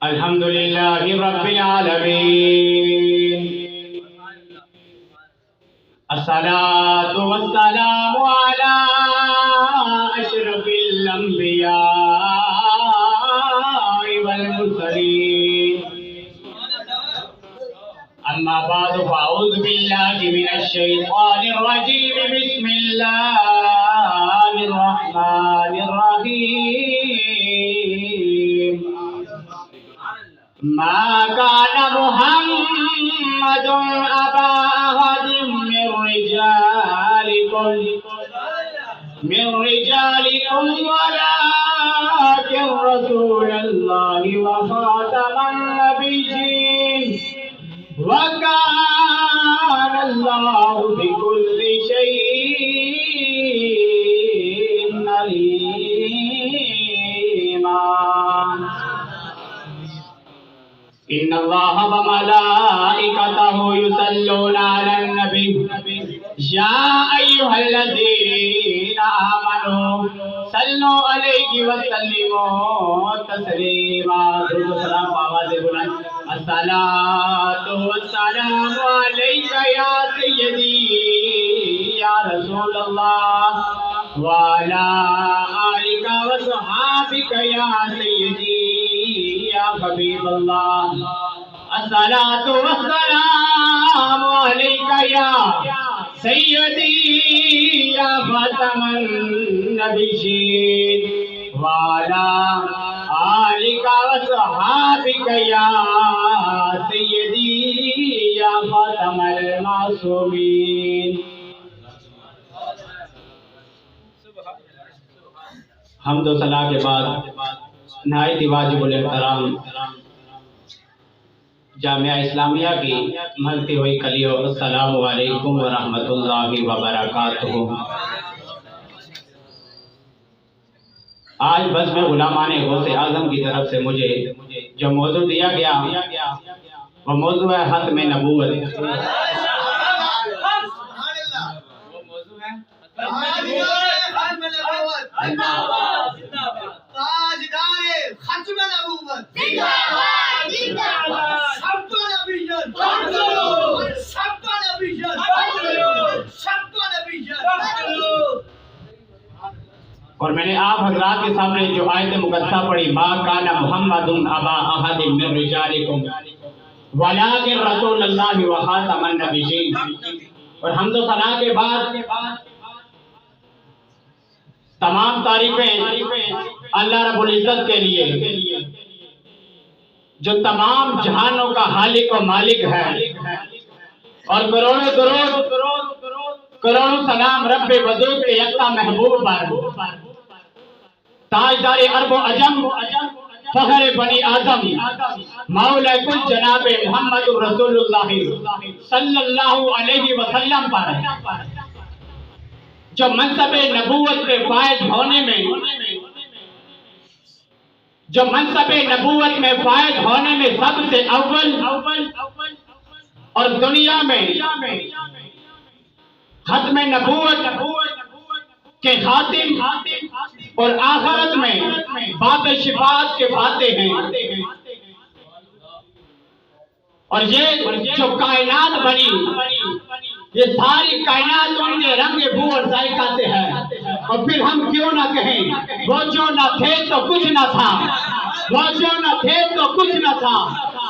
الحمد لله رب العالمين الصلاة والسلام على أشرف الأنبياء والمرسلين أما بعد فأعوذ بالله من الشيطان الرجيم بسم الله الرحمن الرحيم ما كان محمد أبا أحد من رجالكم ولكن رسول الله وخاتم النبيين وكان الله بكل شيء عليما إن الله وملائكته يصلون على النبي يا أيها الذين آمنوا صلوا عليه وسلموا تسليما الصلاة والسلام عليك يا سيدي يا رسول الله وعلى آلك وصحابك يا سيدي يا حبيب الله الصلاة والسلام عليك يا سيدي يا خاتم النبيين وعلى آلك وصحابك يا سيدي يا خاتم المعصومين حمد و ثنا کے بعد نہایت واجب الاحترام جامعہ اسلامیہ کی ملتی ہوئی کلیوں السلام علیکم ورحمۃ اللہ وبرکاتہ۔ آج بزم غلامان غوث اعظم کی طرف سے مجھے جو موضوع دیا گیا وہ موضوع ہے ختم نبوت۔ اور میں نے آپ حضرات کے سامنے جو آیت مقدسہ پڑھی ما کان محمد ابا احد من رجالکم ولکن رسول اللہ وخاتم النبیین، اور حمد و ثنا کے بعد تمام تعریفیں اللہ رب العزت کے لیے جو تمام جہانوں کا خالق و مالک ہے، اور کروڑوں سلام رب ودود کے یکتا محبوب پر، تاجدار عرب و عجم، فخر بنی آدم، مولا کل جناب محمد رسول اللہ صلی اللہ علیہ وسلم پر جو منصب نبوت میں فائز ہونے میں سب سے اول اور دنیا میں ختم نبوت کے خاتم اور آخرت میں باب شفاعت کے فاتح ہیں، اور یہ جو کائنات بنی یہ ساری کائنات ان کے رنگ بو اور ذائقہ سے ہے، اور پھر ہم کیوں نہ کہیں وہ جو نہ تھے تو کچھ نہ تھا، وہ جو نہ تھے تو کچھ نہ تھا،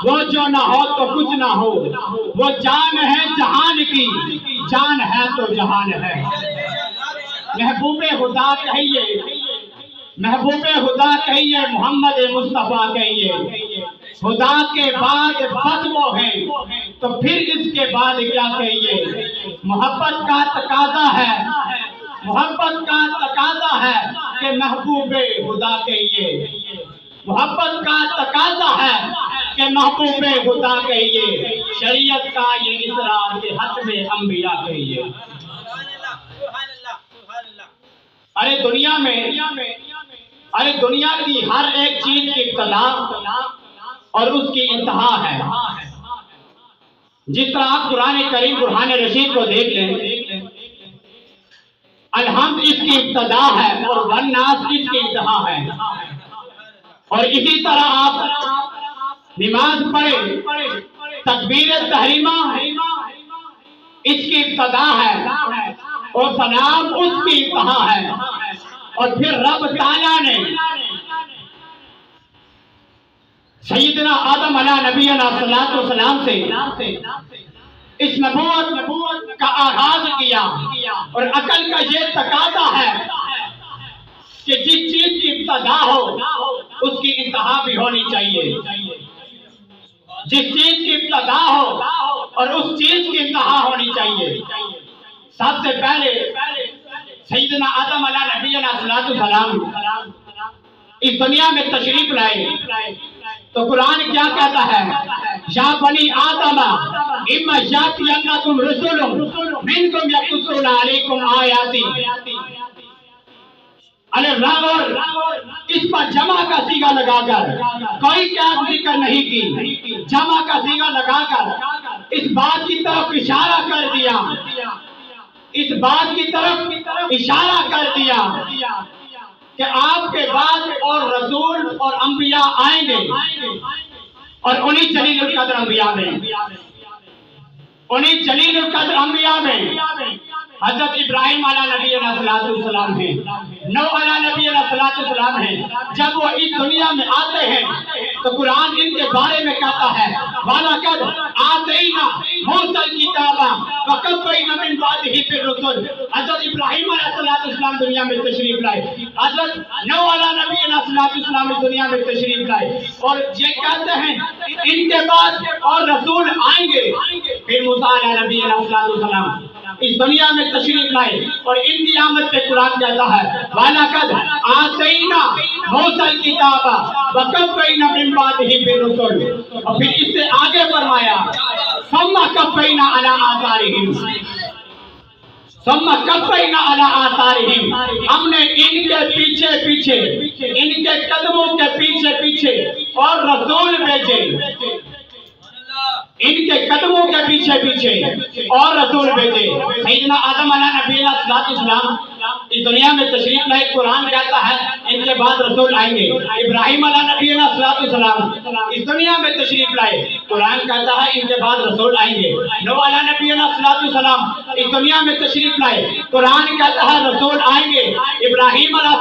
وہ جو نہ ہو تو کچھ نہ ہو، وہ جان ہے جہان کی، جان ہے تو جہان ہے۔ محبوب خدا کہیے، محمد مصطفیٰ کہیے، خدا کے بعد بس وہ ہیں تو پھر اس کے بعد کیا کہیے۔ محبت کا تقاضا ہے کہ محبوب خدا کہیے، محبت کا تقاضا ہے کہ محبوب خدا کہیے، شریعت کا یہ اصرار کے حق میں انبیاء کہیے۔ ارے دنیا کی ہر ایک چیز کی ابتدا اور اس کی انتہا ہے۔ جس طرح آپ قرآن کریم برہان رشید کو دیکھ لیں، الحمد اس کی ابتدا ہے اور والناس اس کی انتہا ہے، اور اسی طرح آپ نماز پڑھے، تکبیر تحریمہ اس کی ابتدا ہے اور سلام اس کی انتہا ہے. اور پھر رب تعالیٰ نے سیدنا آدم علیہ نبی علیہ السلام سے اس نبوت کا آغاز کیا. اور عقل کا یہ تقاضا ہے کہ جس چیز کی ابتدا ہو اس کی انتہا بھی ہونی چاہیے. جس چیز کی ابتدا ہو اور اس چیز کی انتہا ہونی چاہیے. سب سے پہلے سیدنا آدم علیہ نبی علیہ السلام اس دنیا میں تشریف لائے تو قرآن کیا کہتا ہے؟ یا بنی آدم اما یاتینکم رسل منکم یقصون علیکم آیاتی. اس پر جمع کا صیغہ لگا کر کوئی کیا ذکر نہیں کی، جمع کا صیغہ لگا کر اس بات کی طرف اشارہ کر دیا، اس بات کی طرف اشارہ کر دیا کہ آپ کے بعد اور رسول اور انبیاء آئیں گے اور انہی جلیل القدر انبیاء میں حضرت ابراہیم علیہ نبی علیہ السلام ہیں، نوح علیہ نبی علیہ السلام ہیں. جب وہ اس دنیا میں آتے ہیں تو قرآن ان کے بارے میں کہتا ہے وَلَقَدْ آتَيْنَا مُوسَى الْكِتَابَ وَقَفَّيْنَا مِن بَعْدِهِ بِالرُّسُلِ. حضرت ابراہیم علیہ السلام دنیا میں تشریف لائے، حضرت نوح علیہ نبی علیہ السلام اس دنیا میں تشریف لائے اور یہ کہتے ہیں ان کے بعد اور رسول آئیں گے. پھر موسیٰ علیہ نبی علیہ السلام اس دنیا میں تشریف لائے اور ان کی آمد پہ قرآن کہتا ہے وَلَقَدْ آتَيْنَا مُوسَى الْكِتَابَ وَقَفَّيْنَا مِن بَعْدِهِ بِالرُّسُلِ. اور پھر اس سے آگے فرمایا ثُمَّ قَفَّيْنَا عَلَىٰ آثَارِهِمْ. ہم نے ان کے پیچھے ان کے قدموں کے پیچھے اور رسول بھیجے، ان کے قدموں کے پیچھے اور رسول بھیجے. سیدنا آدم علیہ نبی علیہ السلام اس دنیا میں تشریف لائے، قرآن کہتا ہے ان کے بعد رسول آئیں گے. ابراہیم علیہ نبی علیہ السلام اس دنیا میں تشریف لائے، قرآن کہتا ہے ان کے بعد رسول آئیں گے. نوح علیہ نبی علیہ السلام اس دنیا میں تشریف لائے، قرآن کہتا ہے رسول آئیں گے. ابراہیم علیہ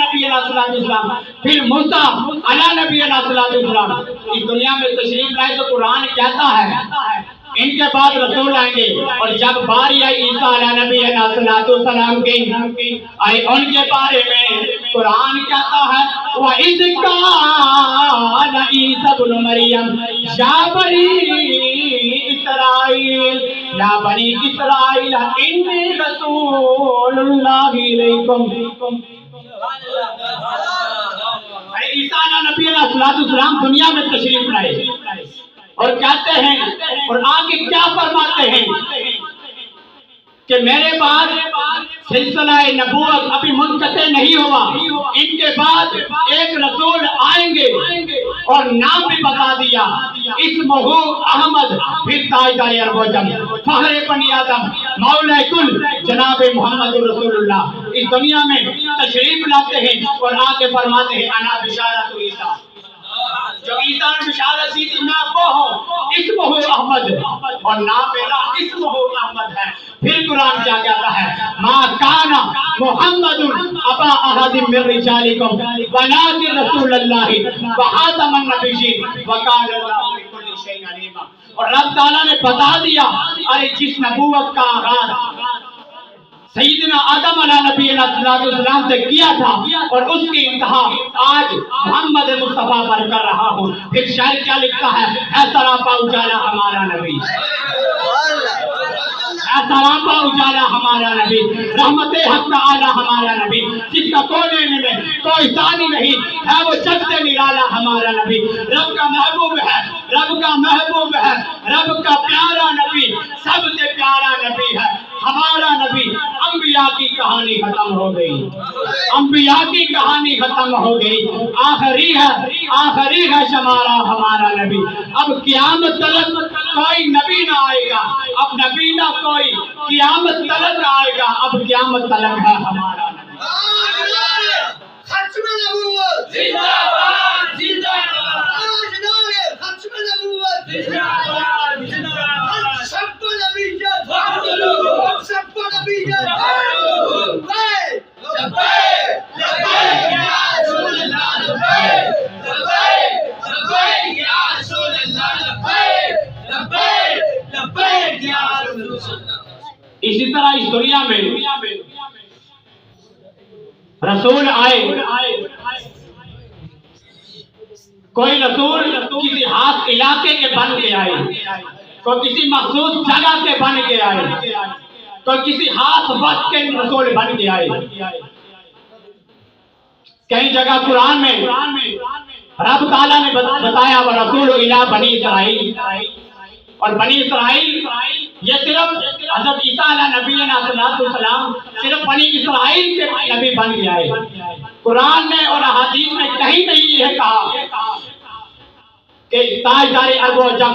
نبی علیہ السلام پھر موسیٰ علیہ نبی علیہ السلام اس دنیا میں تشریف لائے تو قرآن کہتا ہے ان کے بعد رسول آئیں گے. اور جب باری آئی عیسیٰ علیہ نبی علیہ السلام کی آئی ان کے بارے میں قرآن کہتا ہے وَإِذْ قَالَ عِيسَى ابْنُ مَرْيَمَ يَا بَنِي إِسْرَائِيلَ إِنِّي رَسُولُ اللَّهِ إِلَيْكُمْ. عیسیٰ علیہ نبی علیہ السلام دنیا میں تشریف لائے اور کہتے ہیں اور آگے کیا فرماتے ہیں کہ میرے بعد سلسلہ نبوت ابھی منقطع نہیں ہوا، ان کے بعد ایک رسول آئیں گے اور نام بھی بتا دیا اسمہ احمد پھر تاجدار ارب و عجم فخر بنی آدم مولا کل جناب محمد رسول اللہ اس دنیا میں تشریف لاتے ہیں اور آگے فرماتے ہیں انا بشارت عیسیٰ. جو عیسیٰ نے بشارت دی تھی نہ وہ ہو اسمہ احمد اور نام میرا اسمہ احمد ہے. پھر قرآن کیا کہتا ہے ما کان محمد ابا احد من رجالکم ولکن رسول اللہ وخاتم النبیین وکان اللہ بکل شیء علیم. اور رب تعالیٰ نے بتا دیا ارے جس نبوت کا آغاز سیدنا آدم علیہ نبی علیہ السلام سے کیا تھا اور اس کی انتہا آج محمد مصطفیٰ پر کر رہا ہوں. پھر شاعر کیا لکھتا ہے اے سراپا اجالا ہمارا نبی، اے سراپا اجالا ہمارا نبی، رحمت حق تعالی ہمارا نبی، جس کا کونے میں کوئی ثانی نہیں ہے وہ جگ سے نرالا ہمارا نبی. رب کا محبوب ہے، رب کا محبوب ہے، رب کا پیارا نبی، سب سے پیارا نبی ہے ہمارا نبی. انبیاء کی کہانی ختم ہو گئی، انبیاء کی کہانی ختم ہو گئی. آخری ہے شمارا ہمارا نبی. اب قیامت تلک کوئی نبی نہ آئے گا، اب نبی نہ کوئی قیامت تلک آئے گا، اب قیامت تلک ہے ہمارا نبی. ختم نبوت زندہ باد زندہ باد. اسی طرح اس دنیا میں رسول آئے، کوئی رسول کسی خاص علاقے کے بن کے آئے، کوئی کسی مخصوص جگہ کے بن کے آئے، کوئی کسی خاص وقت کے رسول بن کے آئے۔ کئی جگہ قرآن میں رب تعالیٰ نے بتایا وَرَسُولُ إِلَىٰ بَنِي إِسْرَائِيلَ، اور بنی اسرائیل یہ صرف حضرت عیسیٰ علیہ نبینا صلی اللہ علیہ وسلم صرف بنی اسرائیل کے نبی بن گیا ہے۔ قرآن میں اور احادیث میں کہیں نہیں یہ کہا کہ تاجدار عرب و عجم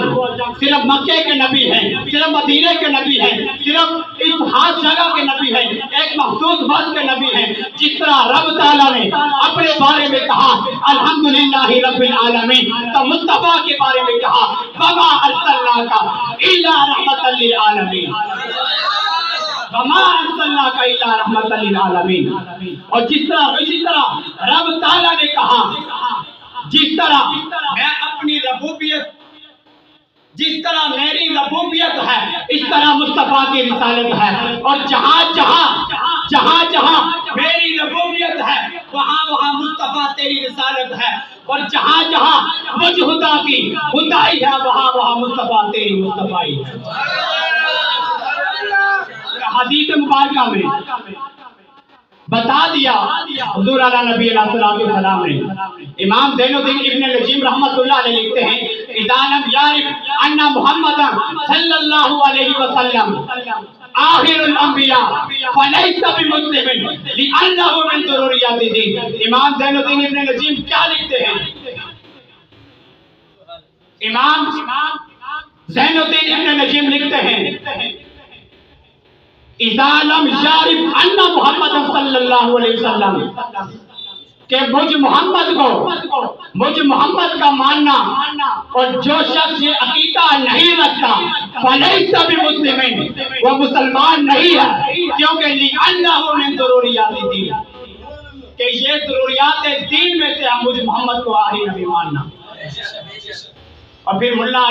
صرف مکے کے نبی ہیں، صرف مدینے کے نبی ہیں، صرف اس خاص جگہ کے نبی ہیں، ایک مخصوص وقت کے نبی ہیں۔ جس طرح رب تعالیٰ نے اپنے بارے میں کہا الحمدللہ رب العالمین، تو مصطفیٰ کے بارے میں کہا وما ارسلناک الا رحمۃ للعالمین، وما ارسلناک الا رحمۃ للعالمین۔ اور اسی طرح رب تعالیٰ نے کہا جس طرح میں اپنی ربوبیت، جس طرح میری ربوبیت ہے اس طرح مصطفیٰ کی رسالت ہے، اور جہاں جہاں میری ربوبیت ہے وہاں مصطفیٰ تیری رسالت ہے، اور جہاں مجھ خدا کی خدائی ہے وہاں مصطفیٰ تیری مصطفیٰ ہے۔ حدیث مبارکہ میں بتا دیا حضور علیہ نبی علیہ السلام نے۔ امام زین الدین ابن النجیم رحمۃ اللہ علیہ لکھتے ہیں اذا لم یعرف ان محمد صلی اللہ علیہ وسلم آخر الانبیاء فلیس بمسلم لانہ من ضروریات الدین۔ امام زین الدین ابن النجیم کیا لکھتے ہیں؟ امام زین الدین ابن النجیم لکھتے ہیں اذا لم یعرف ان محمد صلی اللہ علیہ وسلم، کہ مجھ محمد کا ماننا، اور جو شخص یہ عقیدہ نہیں رکھتا فلیس بمسلم، وہ مسلمان نہیں ہے، کیونکہ لأنہ من ضروریات الدین، کہ یہ ضروریات دین میں سے مجھ محمد کو آخری نبی ماننا۔ اور پھر ملا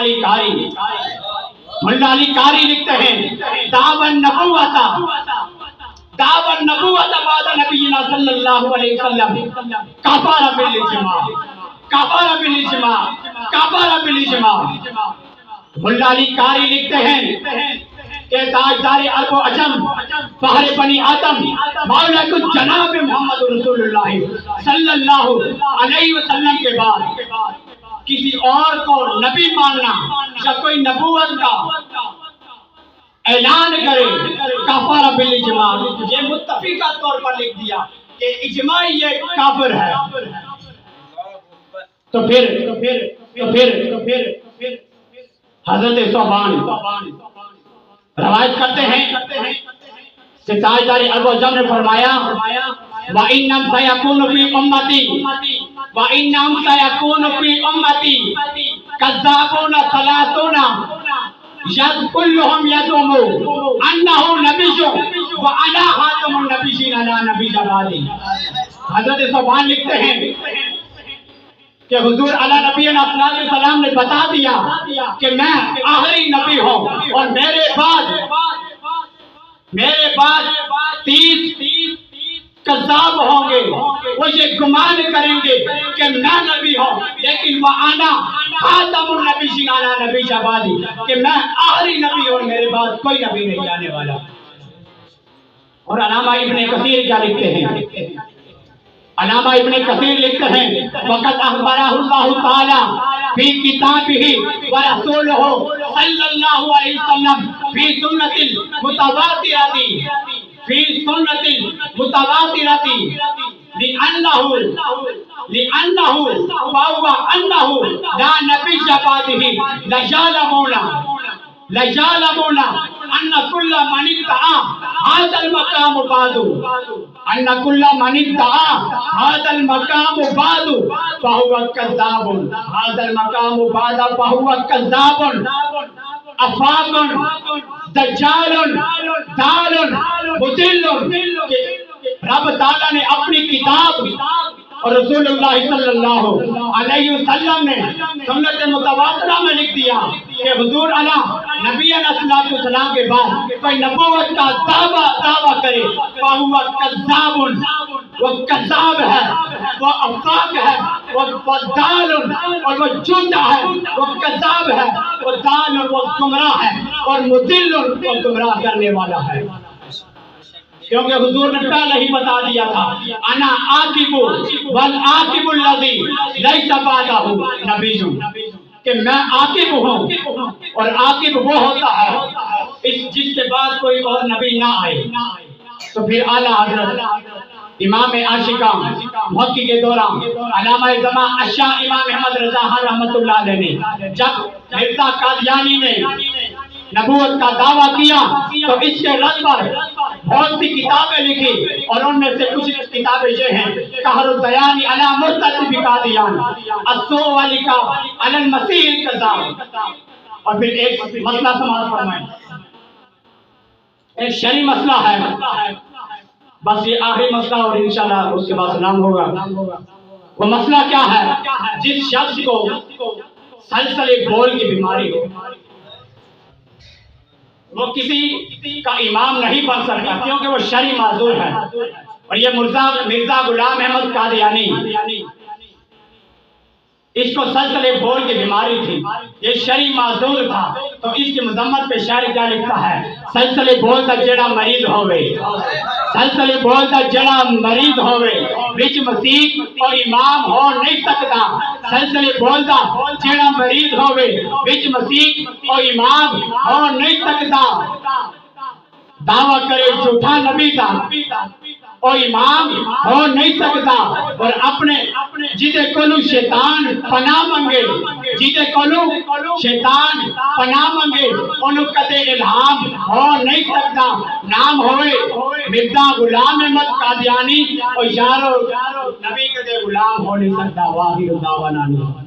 علی قاری لکھتے ہیں دعوی النبوۃ بعد نبینا صلی اللہ علیہ وسلم کفر بالاجماع۔ ملا علی قاری لکھتے ہیں کہ تاجدار عرب و عجم فخر بنی آدم مولا کچھ جناب محمد رسول اللہ صلی اللہ علیہ وسلم کے بعد کسی اور کو نبی ماننا یا کوئی نبوت کا اعلان کرے کفر بالاجماع، یہ متفقہ طور پر لکھ دیا کہ اجماعی یہ کافر ہے۔ تو پھر حضرت ثوبان روایت کرتے ہیں کہ تاجدار عرب و عجم نے فرمایا وَإِنَّمْ سَيَكُونُ فِي أُمَّتِي كَذَّابُونَ ثَلَاثُونَ كُلُّهُمْ يَزْعُمُ أَنَّهُ نَبِيٌّ وَأَنَا خَاتَمُ النَّبِيِّينَ لَا نَبِيَّ بَعْدِي۔ حضرت ثوبان لکھتے ہیں کہ حضور علیہ نبی علیہ السلام نے بتا دیا کہ میں آخری نبی ہوں، اور میرے بعد 30 کذاب ہوں گے، وہ یہ گمان کریں گے کہ میں نبی ہوں، لیکن وَأَنَا خَاتَمُ النَّبِيِّينَ لَا نَبِيَّ بَعْدِي، کہ میں آخری نبی ہوں، میرے بعد کوئی نبی نہیں آنے والا۔ اور علامہ ابن کثیر کیا لکھتے ہیں؟ علامہ ابن کثیر لکھتے ہیں وَقَدْ أَخْبَرَهُ اللَّهُ تَعَالَى فِي كِتَابِهِ وَرَسُولُهُ صلی اللہ علیہ وسلم فِي سُنَّةِ الْمُتَوَاتِرَةِ لأنه وهو أنه لا نبي بعده ليعلمون أن كل من ادعى هذا المقام بعد فهو كذاب، هذا المقام بعد فهو كذاب افاق دجال دال مضل۔ رب تعالیٰ نے اپنی کتاب اور رسول اللہ صلی اللہ علیہ وسلم نے سنت متواترہ میں لکھ دیا کہ حضور علیہ نبی علیہ السلام کے بعد کوئی نبوت کا دعویٰ کرے فہو کذاب، وہ کذاب ہے، وہ افاق ہے، وہ دال اور وہ جھوٹا ہے، وہ کذاب ہے، وہ دال اور وہ گمراہ ہے، اور مضل وہ گمراہ کرنے والا ہے۔ کیونکہ حضور نے پہلے ہی بتا دیا تھا انا عاقب والعاقب الذی لیس بعدہ نبی، کہ میں عاقب ہوں اور عاقب وہ ہوتا ہے جس کے بعد کوئی اور نبی نہ آئے۔ تو پھر اعلیٰ حضرت امام عاشقاں محقق کے دوران علامہ زمان اشاہ امام احمد رضا خان رحمۃ اللہ علیہ نے جب مرزا قادیانی نے نبوت کا دعویٰ کیا تو اس کے رد پر بہت سی کتابیں لکھی، اور ان میں سے کچھ کتابیں یہ ہیں قہر الدیان علی مرتد قادیان، السوء والعقاب علی المسیح الکذاب۔ اور پھر ایک مسئلہ سماعت فرمائیں، ایک شرعی مسئلہ ہے، بس یہ آخری مسئلہ اور انشاءاللہ اس کے بعد سلام ہوگا۔ وہ مسئلہ کیا ہے؟ جس شخص کو سلسلے بول کی بیماری ہو، وہ کسی کا امام نہیں بن سکتا کیونکہ وہ شرعی معذور ہے۔ اور یہ مرزا غلام احمد قادیانی، اس کو سلسلے بول کی بیماری تھی، یہ شرعی معذور تھا، تو اس کی مذمت پہ شاعر کیا لکھتا ہے؟ سلسلے بول دا جڑا مریض ہوئے، سلسلے بول دا جڑا مریض ہوئے، وچ مسیح اور امام ہو نہیں سکتا۔ سلسلے بول دا جڑا مریض ہوئے، وچ مسیح اور امام ہو نہیں سکتا۔ دعویٰ کرے جھوٹا نبی دا اور امام ہو نہیں سکتا، اور اپنے جیدے کولو شیطان پناہ منگے، جیدے کولو شیطان پناہ منگے، انہوں کدے الہام ہو نہیں سکتا۔ نام ہوئے مرزا غلام احمد قادیانی، اور یارو نبی کدے غلام ہو نہیں سکتا۔ واحد دعوانا نہیں۔